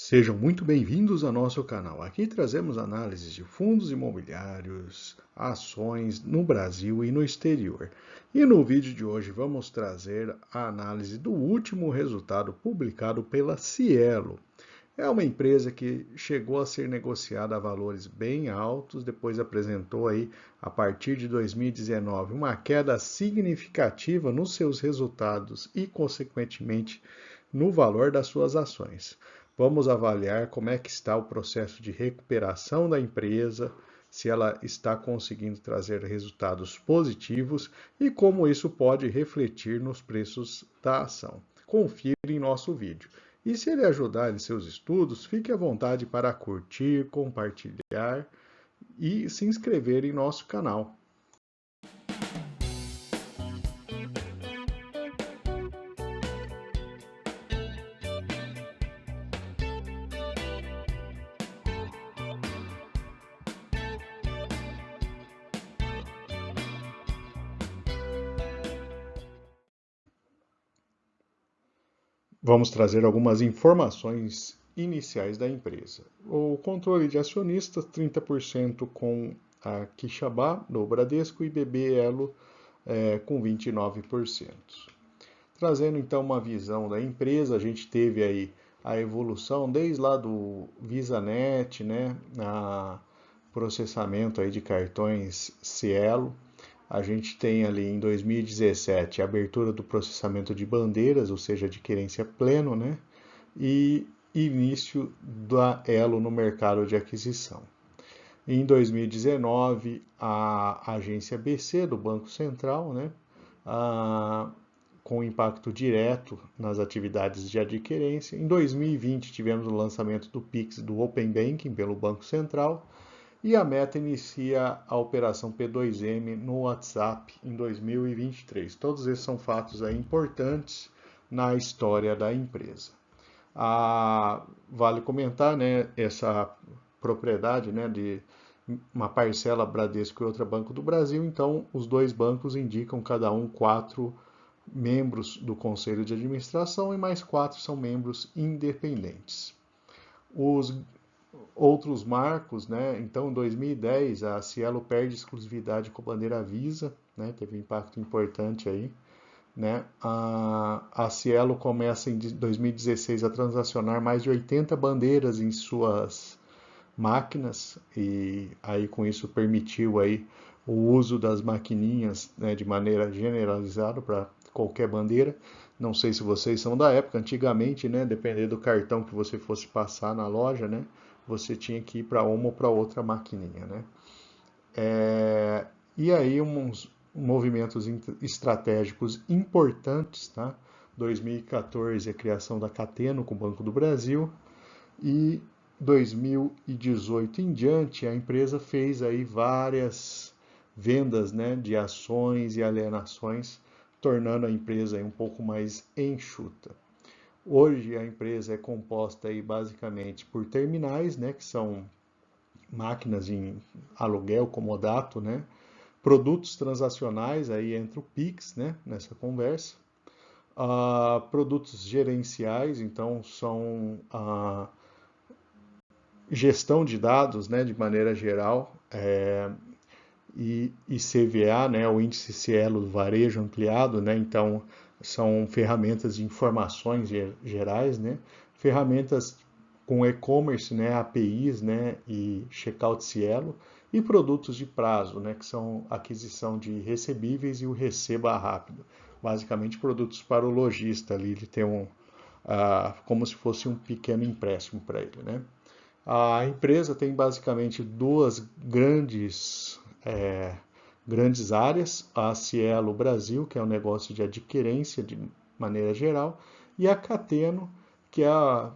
Sejam muito bem-vindos ao nosso canal. Aqui trazemos análises de fundos imobiliários, ações no Brasil e no exterior. E no vídeo de hoje vamos trazer a análise do último resultado publicado pela Cielo. É uma empresa que chegou a ser negociada a valores bem altos, depois apresentou aí, a partir de 2019, uma queda significativa nos seus resultados e, consequentemente, no valor das suas ações. Vamos avaliar como é que está o processo de recuperação da empresa, se ela está conseguindo trazer resultados positivos e como isso pode refletir nos preços da ação. Confira em nosso vídeo. E se ele ajudar em seus estudos, fique à vontade para curtir, compartilhar e se inscrever em nosso canal. Vamos trazer algumas informações iniciais da empresa. O controle de acionistas, 30% com a Quixaba, do Bradesco, e BB Elo com 29%. Trazendo então uma visão da empresa, a gente teve aí a evolução desde lá do VisaNet, né, a processamento aí de cartões Cielo. A gente tem ali em 2017 a abertura do processamento de bandeiras, ou seja, adquirência pleno, né? E início da Elo no mercado de aquisição. Em 2019, a agência BC do Banco Central, né? Com impacto direto nas atividades de adquirência. Em 2020, tivemos o lançamento do Pix do Open Banking pelo Banco Central. E a Meta inicia a operação P2M no WhatsApp em 2023. Todos esses são fatos aí importantes na história da empresa. Vale comentar, né, essa propriedade, né, de uma parcela Bradesco e outra Banco do Brasil. Então, os dois bancos indicam cada um 4 membros do Conselho de Administração e mais 4 são membros independentes. Os outros marcos, né? Então, em 2010, a Cielo perde exclusividade com a bandeira Visa, né? Teve um impacto importante aí, né? A Cielo começa em 2016 a transacionar mais de 80 bandeiras em suas máquinas e aí com isso permitiu aí o uso das maquininhas, né, de maneira generalizada para qualquer bandeira. Não sei se vocês são da época, antigamente, né, dependendo do cartão que você fosse passar na loja, né, você tinha que ir para uma ou para outra maquininha, né. E aí uns movimentos estratégicos importantes, tá? 2014 a criação da Cateno com o Banco do Brasil e 2018 em diante a empresa fez aí várias vendas, né, de ações e alienações, tornando a empresa aí um pouco mais enxuta. Hoje a empresa é composta aí basicamente por terminais, né, que são máquinas em aluguel, comodato, né, produtos transacionais, aí entra o Pix, né, nessa conversa, produtos gerenciais, então são gestão de dados, né, de maneira geral, e CVA, né, o índice Cielo do varejo ampliado, né, então são ferramentas de informações gerais, né, ferramentas com e-commerce, né, APIs, né, e checkout Cielo, e produtos de prazo, né, que são aquisição de recebíveis e o receba rápido. Basicamente produtos para o lojista ali, ele tem como se fosse um pequeno empréstimo para ele, né. A empresa tem basicamente duas grandes áreas, a Cielo Brasil, que é um negócio de adquirência de maneira geral, e a Cateno, que é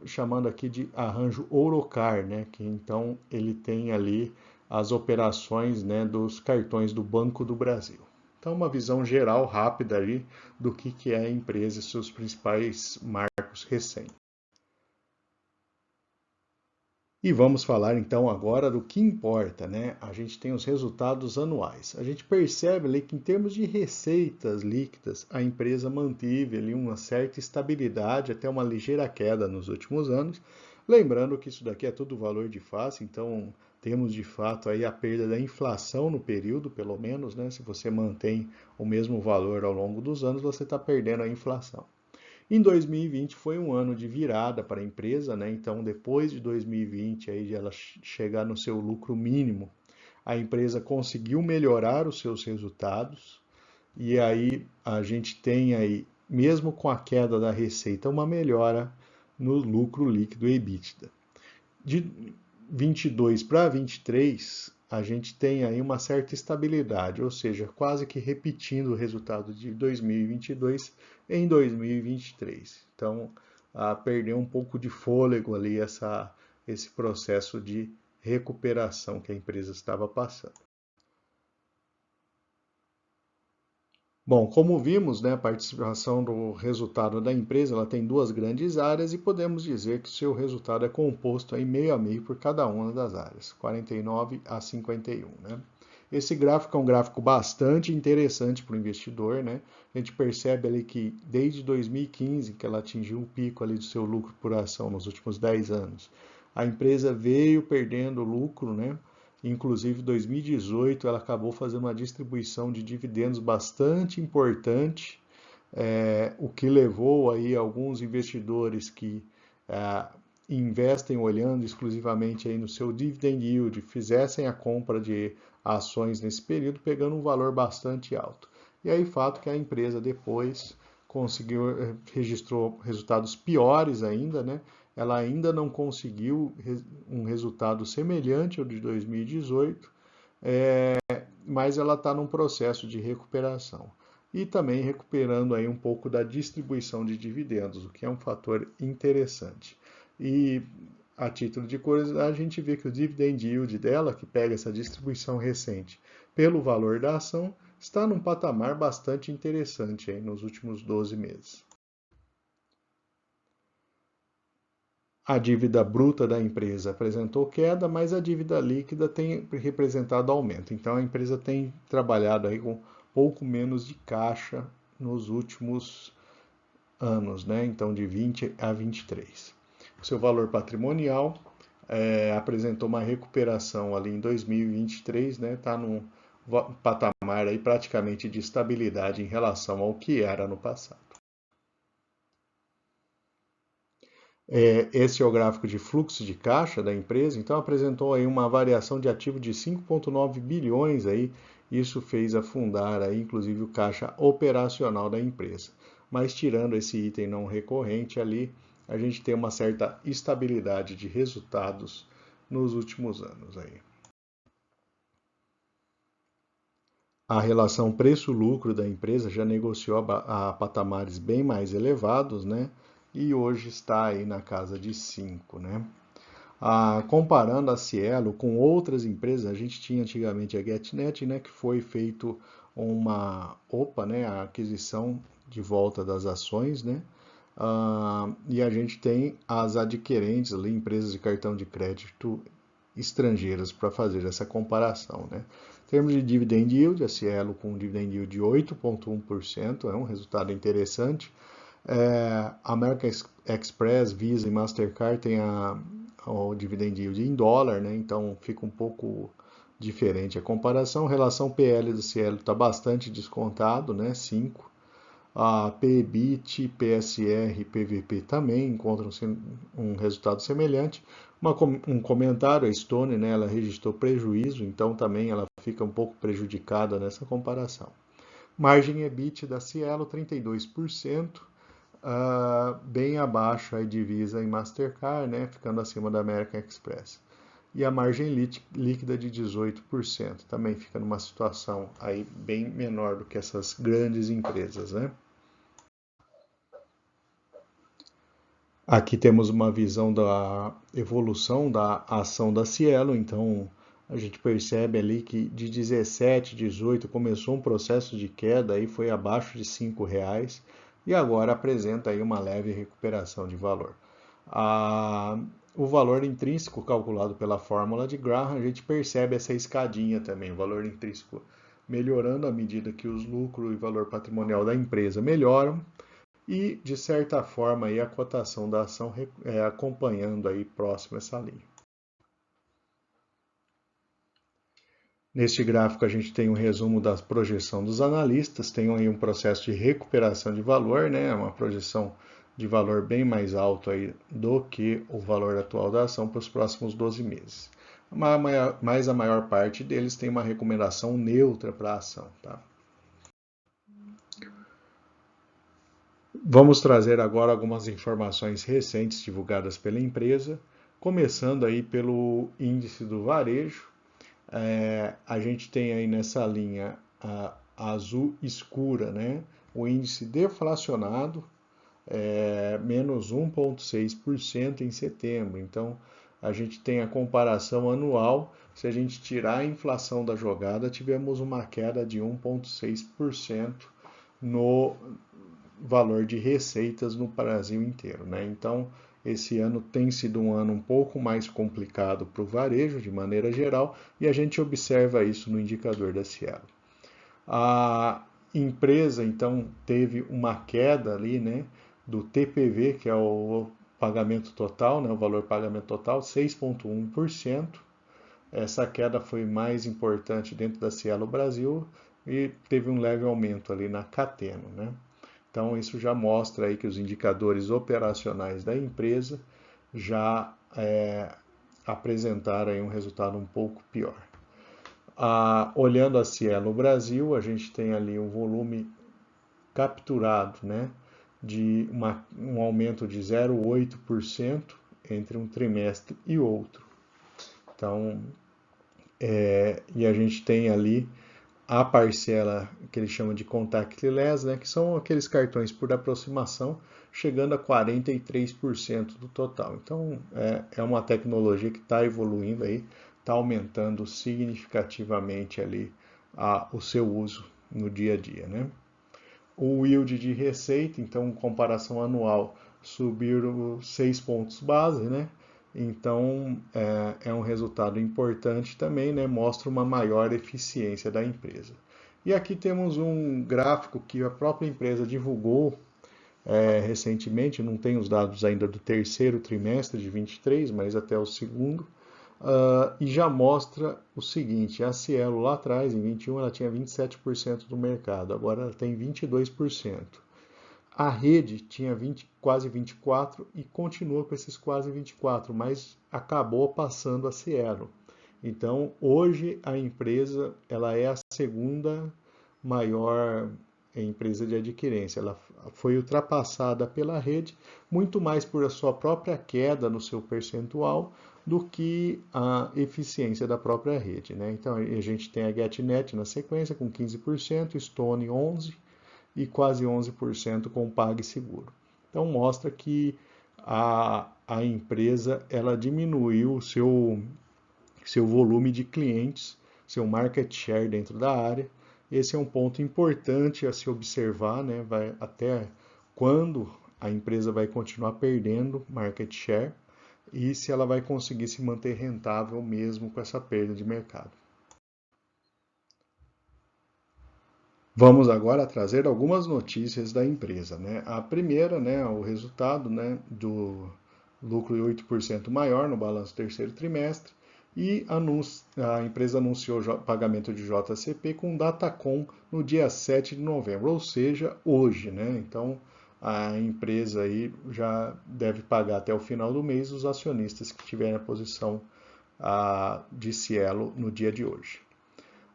chamando aqui de arranjo Ourocar, né, que então ele tem ali as operações, né, dos cartões do Banco do Brasil. Então, uma visão geral rápida ali do que é a empresa e seus principais marcos recentes. E vamos falar então agora do que importa, né? A gente tem os resultados anuais. A gente percebe ali que em termos de receitas líquidas, a empresa manteve ali uma certa estabilidade, até uma ligeira queda nos últimos anos. Lembrando que isso daqui é tudo valor de face, então temos de fato aí a perda da inflação no período, pelo menos, né? Se você mantém o mesmo valor ao longo dos anos, você está perdendo a inflação. Em 2020 foi um ano de virada para a empresa, né? Então, depois de 2020, aí de ela chegar no seu lucro mínimo, a empresa conseguiu melhorar os seus resultados e aí a gente tem aí, mesmo com a queda da receita, uma melhora no lucro líquido EBITDA. De 22 para 23, a gente tem aí uma certa estabilidade, ou seja, quase que repetindo o resultado de 2022 em 2023. Então, perdeu um pouco de fôlego ali esse processo de recuperação que a empresa estava passando. Bom, como vimos, né, a participação do resultado da empresa ela tem duas grandes áreas e podemos dizer que o seu resultado é composto em meio a meio por cada uma das áreas, 49 a 51, né? Esse gráfico é um gráfico bastante interessante para o investidor, né? A gente percebe ali que desde 2015, que ela atingiu o pico ali do seu lucro por ação nos últimos 10 anos, a empresa veio perdendo lucro, né? Inclusive, em 2018, ela acabou fazendo uma distribuição de dividendos bastante importante, o que levou aí alguns investidores que investem olhando exclusivamente aí no seu dividend yield, fizessem a compra de ações nesse período, pegando um valor bastante alto. E aí, fato que a empresa depois conseguiu, registrou resultados piores ainda, né? Ela ainda não conseguiu um resultado semelhante ao de 2018, mas ela está num processo de recuperação. E também recuperando aí um pouco da distribuição de dividendos, o que é um fator interessante. E a título de curiosidade, a gente vê que o dividend yield dela, que pega essa distribuição recente pelo valor da ação, está num patamar bastante interessante aí nos últimos 12 meses. A dívida bruta da empresa apresentou queda, mas a dívida líquida tem representado aumento. Então a empresa tem trabalhado aí com pouco menos de caixa nos últimos anos, né? Então de 20 a 23. O seu valor patrimonial apresentou uma recuperação ali em 2023, né? Está num patamar aí praticamente de estabilidade em relação ao que era no passado. Esse é o gráfico de fluxo de caixa da empresa, então apresentou aí uma variação de ativo de 5,9 bilhões aí, isso fez afundar aí, inclusive o caixa operacional da empresa. Mas tirando esse item não recorrente ali, a gente tem uma certa estabilidade de resultados nos últimos anos aí. A relação preço-lucro da empresa já negociou a patamares bem mais elevados, né? E hoje está aí na casa de 5, né? Comparando a Cielo com outras empresas, a gente tinha antigamente a GetNet, né, que foi feito uma OPA, né, a aquisição de volta das ações, né, e a gente tem as adquirentes ali, empresas de cartão de crédito estrangeiras para fazer essa comparação, né. Em termos de dividend yield, a Cielo com um dividend yield de 8,1% é um resultado interessante. American Express, Visa e Mastercard têm o dividend yield em dólar, né? Então fica um pouco diferente a comparação. Relação PL do Cielo está bastante descontado, né? 5. A PEBIT, PSR e PVP também encontram um resultado semelhante. Um comentário, a Stone, né, ela registrou prejuízo, então também ela fica um pouco prejudicada nessa comparação. Margem EBIT da Cielo, 32%. Bem abaixo a Visa e Mastercard, né, ficando acima da American Express. E a margem líquida de 18%, também fica numa situação aí bem menor do que essas grandes empresas, né? Aqui temos uma visão da evolução da ação da Cielo, então a gente percebe ali que de 17, 18 começou um processo de queda, aí foi abaixo de R$ 5 e agora apresenta aí uma leve recuperação de valor. o valor intrínseco calculado pela fórmula de Graham, a gente percebe essa escadinha também, o valor intrínseco melhorando à medida que os lucros e valor patrimonial da empresa melhoram e, de certa forma, aí, a cotação da ação acompanhando aí próximo essa linha. Neste gráfico a gente tem um resumo da projeção dos analistas, tem aí um processo de recuperação de valor, né? Uma projeção de valor bem mais alto aí do que o valor atual da ação para os próximos 12 meses. Mas a maior parte deles tem uma recomendação neutra para a ação. Tá? Vamos trazer agora algumas informações recentes divulgadas pela empresa, começando aí pelo índice do varejo. A gente tem aí nessa linha azul escura, né? O índice deflacionado, menos 1,6% em setembro. Então, a gente tem a comparação anual. Se a gente tirar a inflação da jogada, tivemos uma queda de 1,6% no valor de receitas no Brasil inteiro, né? Então, esse ano tem sido um ano um pouco mais complicado para o varejo, de maneira geral, e a gente observa isso no indicador da Cielo. A empresa, então, teve uma queda ali, né, do TPV, que é o pagamento total, né, o valor pagamento total, 6,1%. Essa queda foi mais importante dentro da Cielo Brasil e teve um leve aumento ali na Cateno, né? Então, isso já mostra aí que os indicadores operacionais da empresa já apresentaram aí um resultado um pouco pior. Olhando a Cielo Brasil, a gente tem ali um volume capturado, né, de um aumento de 0,8% entre um trimestre e outro. Então, e a gente tem ali a parcela que eles chamam de contactless, né, que são aqueles cartões por aproximação, chegando a 43% do total. Então, é uma tecnologia que está evoluindo aí, está aumentando significativamente ali o seu uso no dia a dia, né? O yield de receita, então, comparação anual, subiu 6 pontos base, né? Então, é um resultado importante também, né? Mostra uma maior eficiência da empresa. E aqui temos um gráfico que a própria empresa divulgou recentemente, não tem os dados ainda do terceiro trimestre de 23, mas até o segundo, e já mostra o seguinte: a Cielo lá atrás, em 21, ela tinha 27% do mercado, agora ela tem 22%. A rede tinha quase 24% e continua com esses quase 24%, mas acabou passando a Cielo. Então, hoje a empresa ela é a segunda maior empresa de adquirência. Ela foi ultrapassada pela rede, muito mais por a sua própria queda no seu percentual do que a eficiência da própria rede, né? Então, a gente tem a GetNet na sequência com 15%, Stone 11% e quase 11% com PagSeguro. Então, mostra que a empresa ela diminuiu o seu volume de clientes, seu market share dentro da área. Esse é um ponto importante a se observar, né? Até quando a empresa vai continuar perdendo market share e se ela vai conseguir se manter rentável mesmo com essa perda de mercado. Vamos agora trazer algumas notícias da empresa, né? A primeira, né, o resultado, né, do lucro 8% maior no balanço do terceiro trimestre e a empresa anunciou o pagamento de JCP com Datacom no dia 7 de novembro, ou seja, hoje, né? Então, a empresa aí já deve pagar até o final do mês os acionistas que tiverem a posição de Cielo no dia de hoje.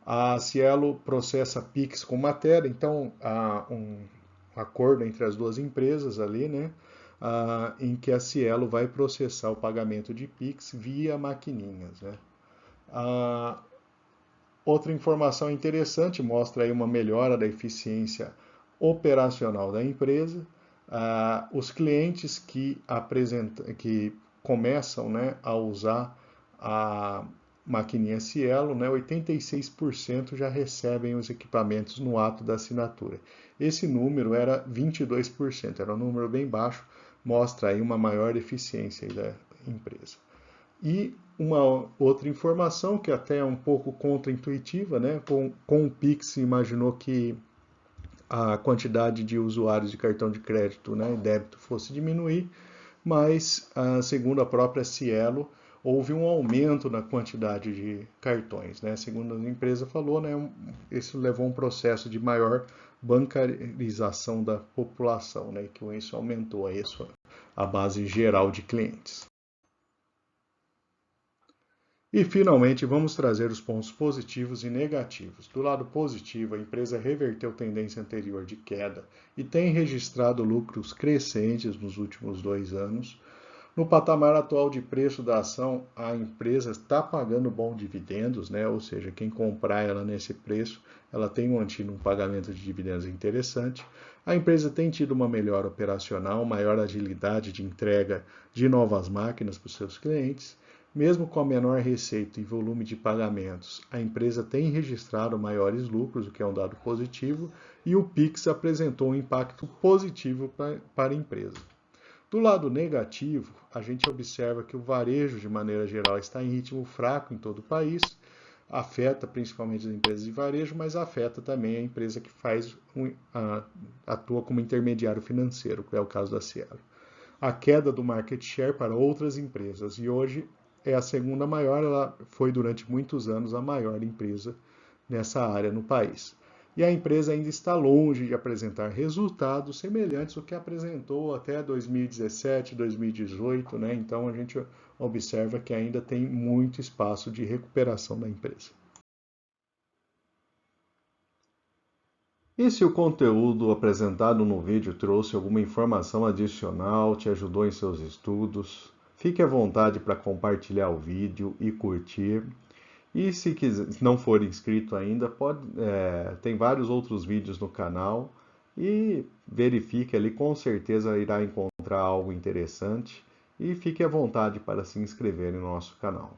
A Cielo processa Pix com Matera, então há um acordo entre as duas empresas ali, né? Em que a Cielo vai processar o pagamento de Pix via maquininhas, né? Outra informação interessante mostra aí uma melhora da eficiência operacional da empresa. Os clientes que começam, né, a usar a maquininha Cielo, né, 86% já recebem os equipamentos no ato da assinatura. Esse número era 22%, era um número bem baixo, mostra aí uma maior eficiência empresa. E uma outra informação que até é um pouco contraintuitiva, né? Com o Pix imaginou que a quantidade de usuários de cartão de crédito, né, e débito fosse diminuir, mas segundo a própria Cielo, houve um aumento na quantidade de cartões, né? Segundo a empresa falou, né, isso levou a um processo de maior bancarização da população, né, que isso aumentou a base geral de clientes. E, finalmente, vamos trazer os pontos positivos e negativos. Do lado positivo, a empresa reverteu tendência anterior de queda e tem registrado lucros crescentes nos últimos 2 anos. No patamar atual de preço da ação, a empresa está pagando bons dividendos, né? Ou seja, quem comprar ela nesse preço, ela tem mantido um pagamento de dividendos interessante. A empresa tem tido uma melhora operacional, maior agilidade de entrega de novas máquinas para os seus clientes. Mesmo com a menor receita e volume de pagamentos, a empresa tem registrado maiores lucros, o que é um dado positivo, e o Pix apresentou um impacto positivo para a empresa. Do lado negativo, a gente observa que o varejo, de maneira geral, está em ritmo fraco em todo o país, afeta principalmente as empresas de varejo, mas afeta também a empresa que atua como intermediário financeiro, que é o caso da Cielo. A queda do market share para outras empresas, e hoje é a segunda maior, ela foi durante muitos anos a maior empresa nessa área no país. E a empresa ainda está longe de apresentar resultados semelhantes ao que apresentou até 2017, 2018, né? Então a gente observa que ainda tem muito espaço de recuperação da empresa. E se o conteúdo apresentado no vídeo trouxe alguma informação adicional, te ajudou em seus estudos, fique à vontade para compartilhar o vídeo e curtir. E se não for inscrito ainda, tem vários outros vídeos no canal e verifique ali, com certeza irá encontrar algo interessante e fique à vontade para se inscrever no nosso canal.